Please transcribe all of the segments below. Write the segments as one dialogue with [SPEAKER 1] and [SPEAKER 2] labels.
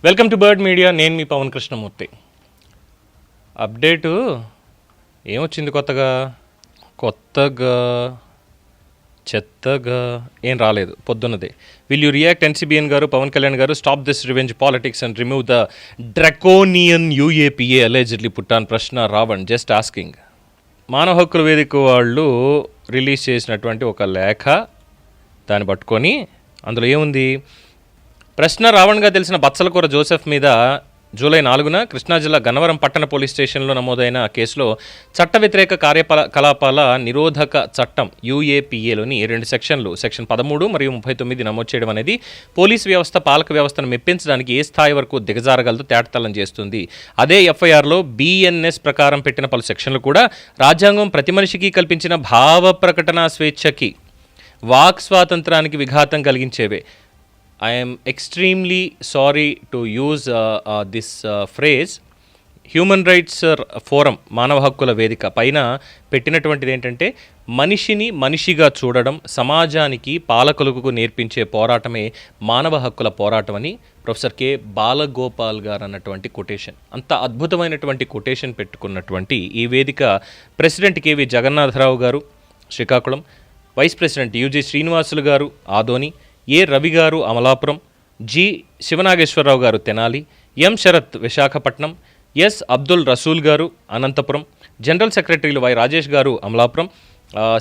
[SPEAKER 1] Welcome to bird media. నేను మీ Pawan Krishnamurthy. Update ఏమొచ్చింది కొత్తగా చెత్తగా ఏం రాలేదు. పొద్దున్నదే విల్ యూ రియాక్ట్ ఎన్సీబీఎన్ గారు, పవన్ కళ్యాణ్ గారు, stop this revenge politics and remove the draconian UAPA allegedly put on ప్రశ్న రావణ్ జస్ట్ ఆస్కింగ్. మానవ హక్కుల వేదిక వాళ్ళు రిలీజ్ చేసినటువంటి ఒక లేఖ, దాన్ని పట్టుకొని అందులో ఏముంది, ప్రశ్న రావణ్గా తెలిసిన బత్సలకూర జోసెఫ్ మీద జూలై 4న కృష్ణా జిల్లా గన్నవరం పట్టణ పోలీస్ స్టేషన్లో నమోదైన కేసులో చట్ట వ్యతిరేక కార్యకలాపాల నిరోధక చట్టం యూఏపీఏలోని 2 సెక్షన్లు సెక్షన్ 13 మరియు 39 నమోదు చేయడం అనేది పోలీస్ వ్యవస్థ, పాలక వ్యవస్థను మెప్పించడానికి ఏ స్థాయి వరకు దిగజారగలదో తేటతెల్లం చేస్తుంది. అదే ఎఫ్ఐఆర్లో బిఎన్ఎస్ ప్రకారం పెట్టిన పలు సెక్షన్లు కూడా రాజ్యాంగం ప్రతి మనిషికి కల్పించిన భావ ప్రకటన స్వేచ్ఛకి, వాక్ స్వాతంత్రానికి విఘాతం కలిగించేవే. I am extremely sorry to use this phrase. Human rights forum, మానవ హక్కుల వేదిక పైన పెట్టినటువంటిది ఏంటంటే, మనిషిని మనిషిగా చూడడం సమాజానికి, పాలకులకు నేర్పించే పోరాటమే మానవ హక్కుల పోరాటం అని ప్రొఫెసర్ కె బాలగోపాల్ గారు అన్నటువంటి కొటేషన్. అంత అద్భుతమైనటువంటి కొటేషన్ పెట్టుకున్నటువంటి ఈ వేదిక president K V Jagannatharao garu Srikakulam, vice president U G Srinivasulu garu Adoni, A Ravi garu Amalapuram, G Sivanageswararao garu Tenali, M Sarath Visakhapatnam, S Abdul Rasool garu Anantapur, general సెక్రటరీలు వై రాజేష్ గారు అమలాపురం,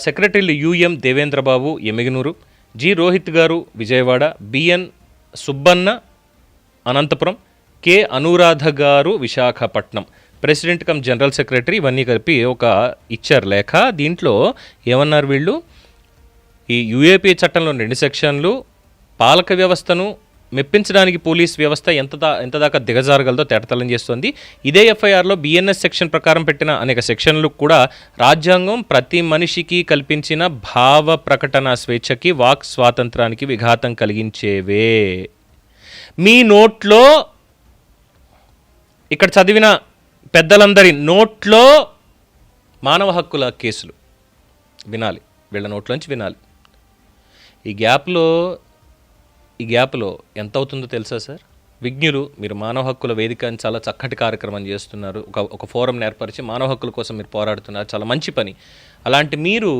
[SPEAKER 1] సెక్రటరీలు U M Devendrababu Yemmiganur, G Rohit garu Vijayawada, B N Subbanna Anantapur, K Anuradha garu Visakhapatnam, president cum general secretary, ఇవన్నీ కలిపి ఒక ఇచ్చారు లేఖ. దీంట్లో ఏమన్నారు వీళ్ళు, ఈ యూఏపీ చట్టంలో 2 సెక్షన్లు పాలక వ్యవస్థను మెప్పించడానికి పోలీస్ వ్యవస్థ ఎంత దాకా దిగజారగలదో తేటతెల్లం చేస్తుంది. ఇదే ఎఫ్ఐఆర్లో బిఎన్ఎస్ సెక్షన్ ప్రకారం పెట్టిన అనేక సెక్షన్లు కూడా రాజ్యాంగం ప్రతి మనిషికి కల్పించిన భావ ప్రకటన స్వేచ్ఛకి, వాక్ స్వాతంత్రానికి విఘాతం కలిగించేవే. మీ నోట్లో, ఇక్కడ చదివిన పెద్దలందరి నోట్లో మానవ హక్కుల కేసులు వినాలి, వీళ్ళ నోట్లోంచి వినాలి. ఈ గ్యాప్లో ఎంత అవుతుందో తెలుసా సార్? విజ్ఞులు, మీరు మానవ హక్కుల వేదిక అని చాలా చక్కటి కార్యక్రమం చేస్తున్నారు, ఒక ఫోరం ఏర్పరిచి మానవ హక్కుల కోసం మీరు పోరాడుతున్నారు, చాలా మంచి పని. అలాంటి మీరు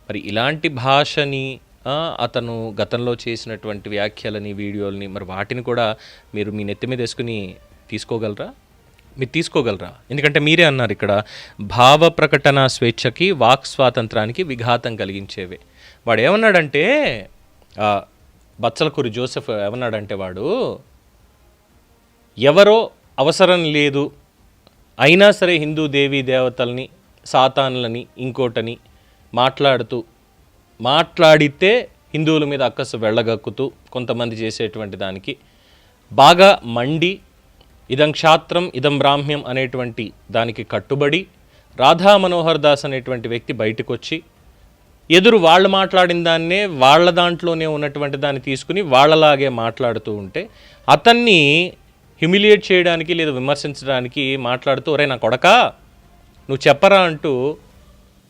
[SPEAKER 1] మరి ఇలాంటి భాషని, అతను గతంలో చేసినటువంటి వ్యాఖ్యలని, వీడియోలని, మరి వాటిని కూడా మీరు మీ నెత్తి మీద వేసుకుని మీరు తీసుకోగలరా? ఎందుకంటే మీరే అన్నారు ఇక్కడ, భావ ప్రకటన స్వేచ్ఛకి, వాక్ స్వాతంత్రానికి విఘాతం కలిగించేవే. వాడు ఏమన్నాడంటే, బత్సలకూరి జోసెఫ్ ఏమన్నాడంటే, వాడు ఎవరో అవసరం లేదు అయినా సరే హిందూ దేవీ దేవతల్ని, సాతాన్లని, ఇంకోటని మాట్లాడితే హిందువుల మీద అక్కసు వెళ్ళగక్కుతూ కొంతమంది చేసేటువంటి దానికి బాగా మండి, ఇదం క్షాత్రం ఇదం బ్రాహ్మ్యం అనేటువంటి దానికి కట్టుబడి రాధా మనోహర్ దాస్ అనేటువంటి వ్యక్తి బయటకు వచ్చి ఎదురు వాళ్ళు మాట్లాడిన దాన్నే, వాళ్ళ దాంట్లోనే ఉన్నటువంటి దాన్ని తీసుకుని వాళ్ళలాగే మాట్లాడుతూ ఉంటే, అతన్ని హ్యూమిలియేట్ చేయడానికి లేదా విమర్శించడానికి మాట్లాడుతూ, ఒరే నా కొడకా నువ్వు చెప్పరా అంటూ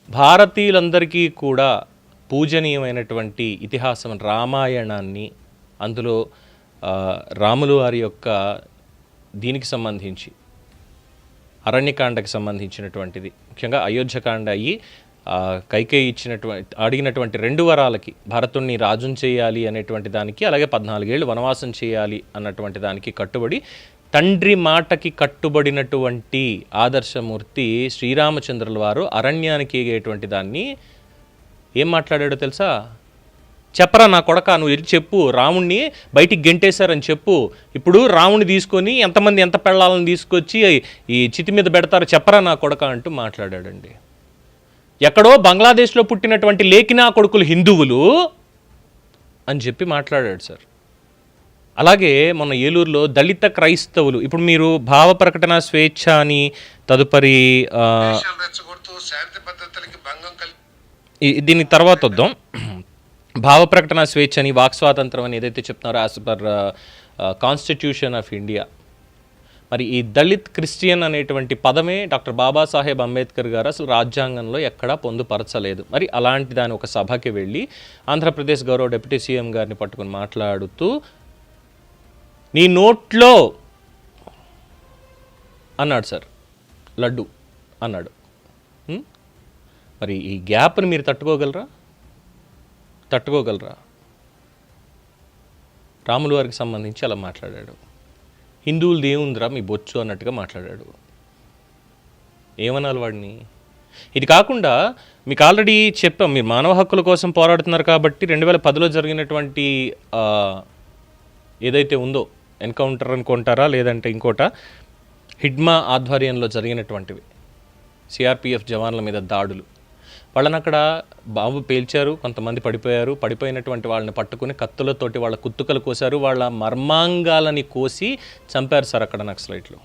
[SPEAKER 1] భారతీయులందరికీ కూడా పూజనీయమైనటువంటి ఇతిహాసం రామాయణాన్ని, అందులో రాములు వారి యొక్క దీనికి సంబంధించి, అరణ్యకాండకి సంబంధించినటువంటిది, ముఖ్యంగా అయోధ్యకాండ అయ్యి కైకేయి అడిగినటువంటి 2 వరాలకి, భరతుణ్ణి రాజుని చేయాలి అనేటువంటి దానికి, అలాగే 14 ఏళ్ళు వనవాసం చేయాలి అన్నటువంటి దానికి కట్టుబడి, తండ్రి మాటకి కట్టుబడినటువంటి ఆదర్శమూర్తి శ్రీరామచంద్రుల వారు అరణ్యానికి ఎగేటువంటి దాన్ని ఏం మాట్లాడాడో తెలుసా? చెప్పరా నా కొడక, నువ్వు వెళ్ళి చెప్పు, రాముణ్ణి బయటికి గెంటేశారని చెప్పు, ఇప్పుడు రాముని తీసుకొని ఎంతమంది ఎంత పెళ్ళాలని తీసుకొచ్చి ఈ చితి మీద పెడతారో చెప్పరా నా కొడక అంటూ మాట్లాడాడండి. ఎక్కడో బంగ్లాదేశ్లో పుట్టినటువంటి లేకినా కొడుకులు హిందువులు అని చెప్పి మాట్లాడాడు సార్. అలాగే మొన్న ఏలూరులో దళిత క్రైస్తవులు, ఇప్పుడు మీరు భావ ప్రకటన స్వేచ్ఛ అని తదుపరి దీని తర్వాత వద్దాం. భావ ప్రకటన స్వేచ్ఛ అని, వాక్ స్వాతంత్రం అని ఏదైతే చెప్తున్నారో as per constitution of India, మరి ఈ దళిత్ క్రిస్టియన్ అనేటువంటి పదమే డాక్టర్ బాబాసాహెబ్ అంబేద్కర్ గారు అసలు రాజ్యాంగంలో ఎక్కడా పొందుపరచలేదు. మరి అలాంటి దాని ఒక సభకి వెళ్ళి ఆంధ్రప్రదేశ్ గౌరవ డిప్యూటీ సీఎం గారిని పట్టుకుని మాట్లాడుతూ నీ నోట్లో అన్నాడు సార్, లడ్డు అన్నాడు. మరి ఈ గ్యాప్ని మీరు తట్టుకోగలరా? రాములు వారికి సంబంధించి అలా మాట్లాడాడు. హిందువులది ఏముందిరా మీ బొచ్చు అన్నట్టుగా మాట్లాడాడు. ఏమనాలి వాడిని? ఇది కాకుండా మీకు ఆల్రెడీ చెప్పాం, మీరు మానవ హక్కుల కోసం పోరాడుతున్నారు కాబట్టి 2010లో జరిగినటువంటి ఏదైతే ఉందో ఎన్కౌంటర్ అనుకుంటారా లేదంటే ఇంకోట, హిడ్మా ఆధ్వర్యంలో జరిగినటువంటివి సిఆర్పిఎఫ్ జవాన్ల మీద దాడులు, వాళ్ళని అక్కడ బాంబు పేల్చారు, కొంతమంది పడిపోయారు. పడిపోయినటువంటి వాళ్ళని పట్టుకుని కత్తులతోటి వాళ్ళ కుత్తుకలు కోసారు, వాళ్ళ మర్మాంగాలని కోసి చంపారు సార్ అక్కడ నక్సలైట్లు.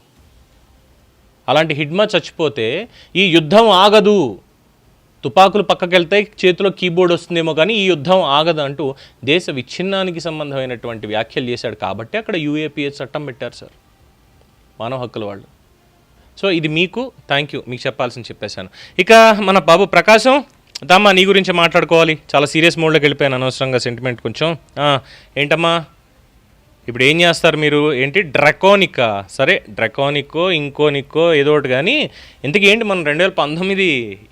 [SPEAKER 1] అలాంటి హిడ్మా చచ్చిపోతే ఈ యుద్ధం ఆగదు, తుపాకులు పక్కకెళ్తాయి, చేతిలో కీబోర్డ్ వస్తుందేమో కానీ ఈ యుద్ధం ఆగదు అంటూ దేశ విచ్ఛిన్నానికి సంబంధమైనటువంటి వ్యాఖ్యలు చేశాడు. కాబట్టి అక్కడ యూఏపీఏ చట్టం పెట్టారు సార్ మానవ హక్కుల వాళ్ళు. సో ఇది మీకు థ్యాంక్ యూ, మీకు చెప్పాల్సింది చెప్పేశాను. ఇక మన బాబు ప్రకాశం, దామ్మా నీ గురించి మాట్లాడుకోవాలి. చాలా సీరియస్ మోడ్లోకి వెళ్ళిపోయాను, అనవసరంగా సెంటిమెంట్ కొంచెం. ఏంటమ్మా ఇప్పుడు ఏం చేస్తారు మీరు? ఏంటి డ్రకోనికా? సరే డ్రకోనిక్కో ఇంకోనిక్కో ఏదో ఒకటి, కానీ ఇంతకీ ఏంటి మనం 2019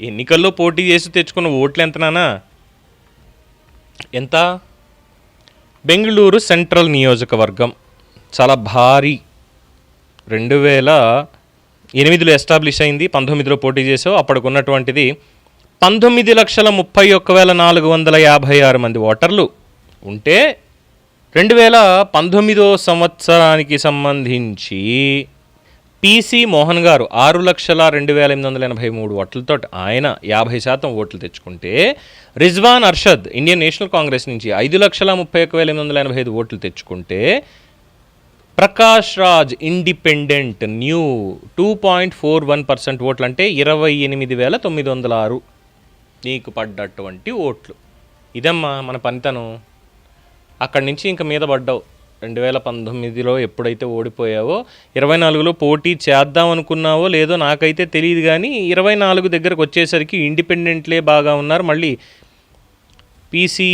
[SPEAKER 1] ఎన్నికల్లో పోటీ చేసి తెచ్చుకున్న ఓట్లు ఎంతనానా? ఎంత? బెంగళూరు సెంట్రల్ నియోజకవర్గం చాలా భారీ, 2008లో ఎస్టాబ్లిష్ అయింది, 19లో పోటీ చేసావు. అప్పటికి ఉన్నటువంటిది 19,31,456 మంది ఓటర్లు ఉంటే 2019 సంవత్సరానికి సంబంధించి పిసి మోహన్ గారు 6,02,883 ఓట్లతో ఆయన 50% ఓట్లు తెచ్చుకుంటే, రిజ్వాన్ అర్షద్ ఇండియన్ నేషనల్ కాంగ్రెస్ నుంచి 5,31,885 ఓట్లు తెచ్చుకుంటే, ప్రకాష్ రాజ్ ఇండిపెండెంట్ న్యూ 2.41% ఓట్లు, అంటే 28,906 నీకు పడ్డటువంటి ఓట్లు. ఇదమ్మా మన పనితనం. అక్కడి నుంచి ఇంక మీద పడ్డావు. 2019లో ఎప్పుడైతే ఓడిపోయావో 24లో పోటీ చేద్దాం అనుకున్నావో లేదో నాకైతే తెలియదు, కానీ 24 దగ్గరకు వచ్చేసరికి ఇండిపెండెంట్లే బాగా ఉన్నారు. మళ్ళీ పిసి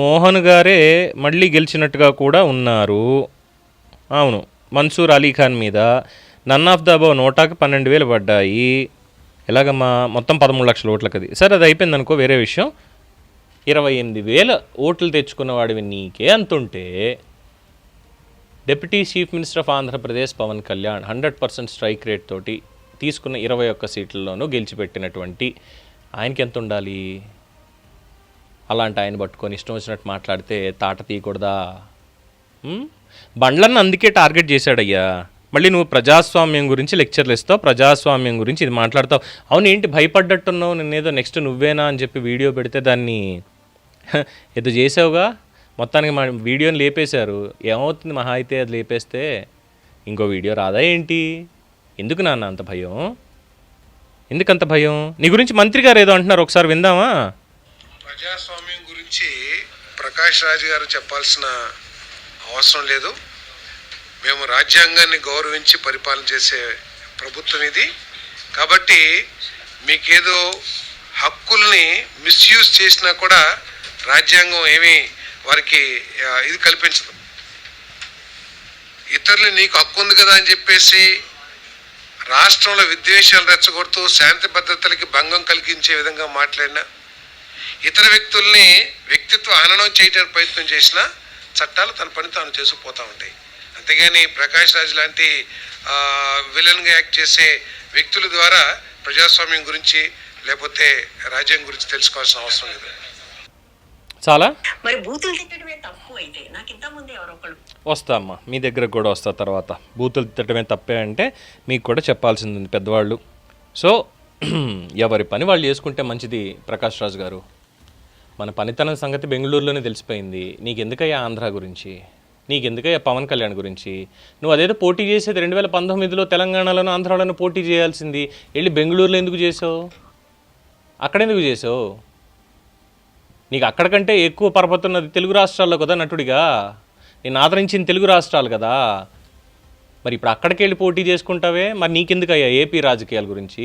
[SPEAKER 1] మోహన్ గారే మళ్ళీ గెలిచినట్టుగా కూడా ఉన్నారు. అవును, మన్సూర్ అలీ ఖాన్ మీద నన్ ఆఫ్ ద అబవ్ నోటాకి 12,000 పడ్డాయి. ఎలాగమ్మా మొత్తం 13 లక్షల ఓట్లకి అది. సరే అది అయిపోయింది అనుకో, వేరే విషయం. 28,000 ఓట్లు తెచ్చుకున్న వాడివి నీకే అంతుంటే, deputy chief minister of Andhra Pradesh Pawan Kalyan 100% strike rate తోటి తీసుకున్న 21 సీట్లలోనూ గెలిచిపెట్టినటువంటి ఆయనకి ఎంత ఉండాలి? అలాంటి ఆయన పట్టుకొని ఇష్టం వచ్చినట్టు మాట్లాడితే తాట తీయకూడదా? బండ్లను అందుకే టార్గెట్ చేశాడయ్యా. మళ్ళీ నువ్వు ప్రజాస్వామ్యం గురించి లెక్చర్లు ఇస్తావు, ప్రజాస్వామ్యం గురించి ఇది మాట్లాడతావు. అవును ఏంటి భయపడ్డట్టున్నావు, నేనేదో నెక్స్ట్ నువ్వేనా అని చెప్పి వీడియో పెడితే దాన్ని ఏదో చేసావుగా. మొత్తానికి మా వీడియోని లేపేశారు. ఏమవుతుంది మహా అయితే అది లేపేస్తే? ఇంకో వీడియో రాదా ఏంటి? ఎందుకు నాన్న అంత భయం? ఎందుకంత భయం? నీ గురించి మంత్రి గారు ఏదో అంటున్నారు, ఒకసారి విందామా?
[SPEAKER 2] ప్రజాస్వామ్యం గురించి ప్రకాష్ రాజ్ గారు చెప్పాల్సిన అవసరం లేదు. మేము రాజ్యాంగాన్ని గౌరవించి పరిపాలన చేసే ప్రభుత్వం ఇది. కాబట్టి మీకేదో హక్కుల్ని మిస్యూజ్ చేసినా కూడా రాజ్యాంగం ఏమీ వారికి ఇది కల్పించదు. ఇతరులు నీకు హక్కు ఉంది కదా అని చెప్పేసి రాష్ట్రంలో విద్వేషాలు రెచ్చగొడుతూ శాంతి భద్రతలకి భంగం కలిగించే విధంగా మాట్లాడినా, ఇతర వ్యక్తుల్ని వ్యక్తిత్వ హననం చేయడానికి ప్రయత్నం చేసినా చట్టాలు తన పని తాను చేసుకుపోతూ ఉంటాయి. అంతేగాని ప్రకాష్ రాజ్ లాంటి విలన్గా యాక్ట్ చేసే వ్యక్తుల ద్వారా ప్రజాస్వామ్యం గురించి లేకపోతే రాజ్యం గురించి తెలుసుకోవాల్సిన అవసరం లేదు.
[SPEAKER 1] చాలా
[SPEAKER 3] మరి బూతులు తిట్టడమే తప్పు అయితే నాకు ఇంత ముందు ఎవరో ఒకళ్ళు
[SPEAKER 1] వస్తా అమ్మా, మీ దగ్గరకు కూడా వస్తా తర్వాత. బూతులు తిట్టడమే తప్పే అంటే మీకు కూడా చెప్పాల్సింది ఉంది పెద్దవాళ్ళు. సో ఎవరి పని వాళ్ళు చేసుకుంటే మంచిది. ప్రకాష్ రాజ్ గారు, మన పనితనం సంగతి బెంగళూరులోనే తెలిసిపోయింది. నీకెందుకయ్యా ఆంధ్ర గురించి, నీకెందుకయ్యా పవన్ కళ్యాణ్ గురించి? నువ్వు అదేదో పోటీ చేసేది 2019లో తెలంగాణలోనూ ఆంధ్రాలోనూ పోటీ చేయాల్సింది, వెళ్ళి బెంగళూరులో ఎందుకు చేసావు? అక్కడెందుకు చేసావు? నీకు అక్కడికంటే ఎక్కువ పరపతున్నది తెలుగు రాష్ట్రాల్లో కదా నటుడిగా. నేను ఆదరించిన తెలుగు రాష్ట్రాలు కదా. మరి ఇప్పుడు అక్కడికి వెళ్ళి పోటీ చేసుకుంటావే, మరి నీకెందుకయ్యా ఏపీ రాజకీయాల గురించి?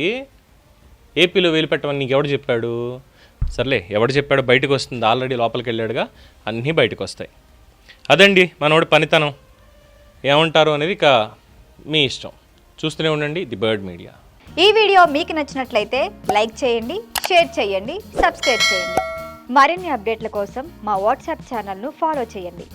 [SPEAKER 1] ఏపీలో వేలుపెట్టమని నీకు ఎవడు చెప్పాడు? సర్లే, ఎవడు చెప్పాడు బయటకు వస్తుంది, ఆల్రెడీ లోపలికి వెళ్ళాడుగా, అన్నీ బయటకు వస్తాయి. అదండి మనోడి పనితనం. ఏమంటారు అనేది ఇక మీ ఇష్టం. చూస్తూనే ఉండండి ది బర్డ్ మీడియా.
[SPEAKER 4] ఈ వీడియో మీకు నచ్చినట్లయితే లైక్ చేయండి, షేర్ చేయండి, సబ్స్క్రైబ్ చేయండి. మరిన్ని అప్డేట్ల కోసం మా వాట్సాప్ ఛానల్ను ఫాలో చేయండి.